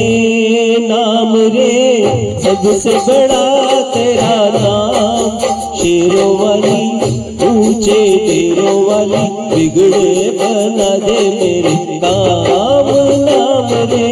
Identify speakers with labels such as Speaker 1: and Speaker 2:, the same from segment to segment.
Speaker 1: हे नाम रे सबसे बड़ा तेरा नाम, शेरों वाली ऊंचे डेरों वाली बिगड़े बना दे मेरे काम। नाम रे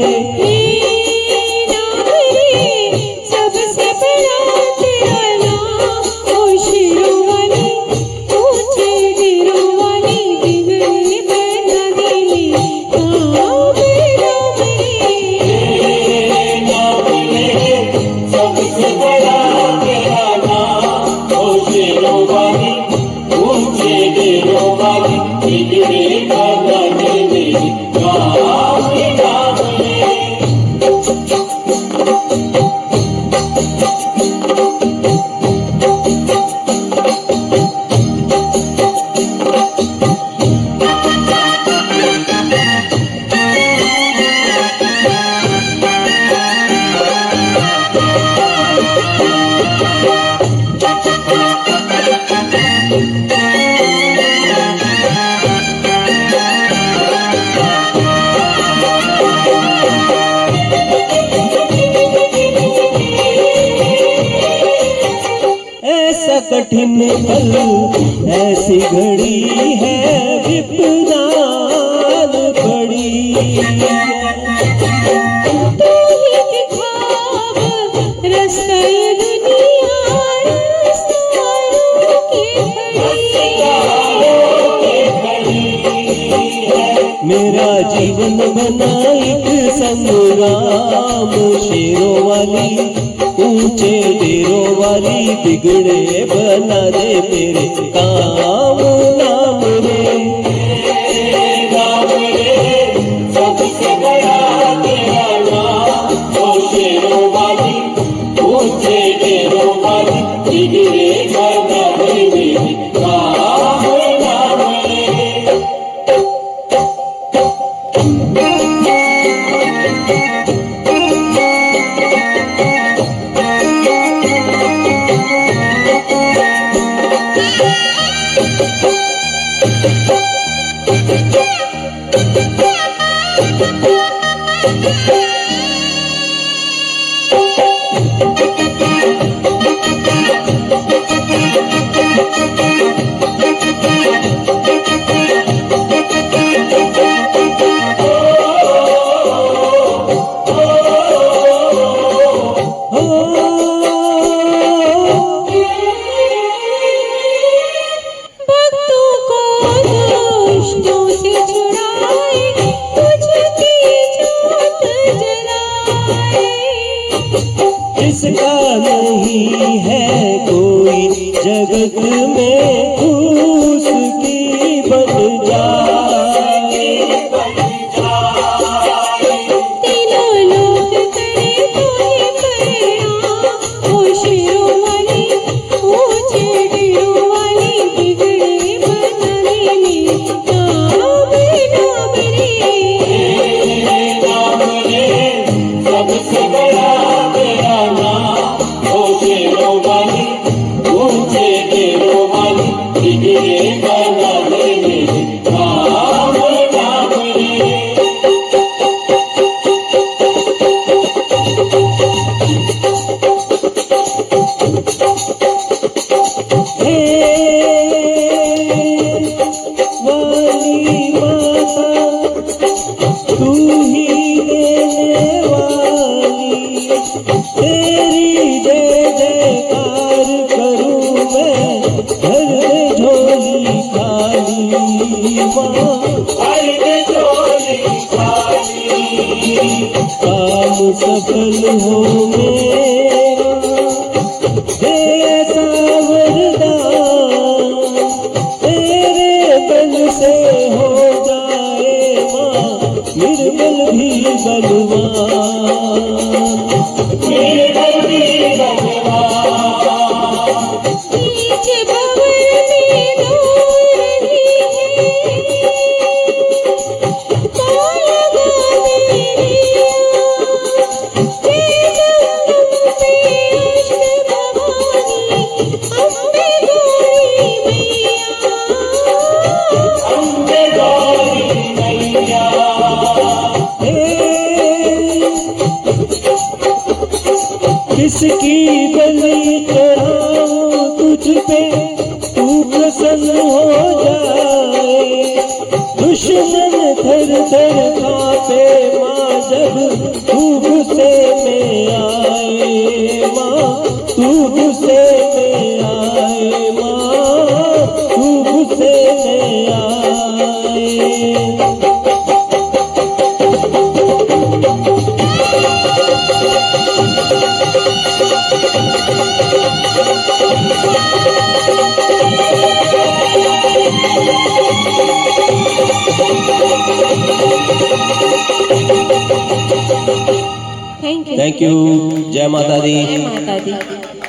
Speaker 1: कठिन पल ऐसी घड़ी है विपदान पड़ी,
Speaker 2: तू ही दिखाव रास्ता ये दुनिया रास्ताओं की घड़ी।
Speaker 1: मेरा जीवन बना एक संग्राम, शेरों वाली ऊंचे डेरों वाली बिगड़े बना दे मेरे काम। नाम रे
Speaker 3: सबसे बड़ा तेरा नाम, ओ शेरों वाली ऊंचे डेरों वाली बिगड़े बना दे मेरे काम। नाम
Speaker 1: जिसका नहीं है कोई जगत में उसकी बन जाए।
Speaker 2: तीनों लोग करे तोहे प्रणाम, ओ शेरों वाली ऊंचे डेरों वाली बिगड़े बना दे मेरे काम। नाम रे
Speaker 3: सबसे बड़ा तेरा नाम, ओ शेरों वाली ऊंचे डेरों वाली बिगड़े बना दे मेरे काम। नाम रे
Speaker 1: वाली माता तू ही देने वाली, तेरी जय जयकार करूं मैं घर में झोली खाली। माँ
Speaker 3: हर झोली खाली,
Speaker 1: काम सफल हो मेरा, दे ऐसा वरदान किसकी बलि चढ़ाऊं तुझ पे तू प्रसन्न हो जाए। दुश्मन थर थर कांपे माँ जब तू गुस्से में आए। माँ तू गुस्से में आए। माँ तू गुस्से में आए।
Speaker 2: Thank you.
Speaker 1: Thank you. जय माता दी।
Speaker 2: जय माता दी।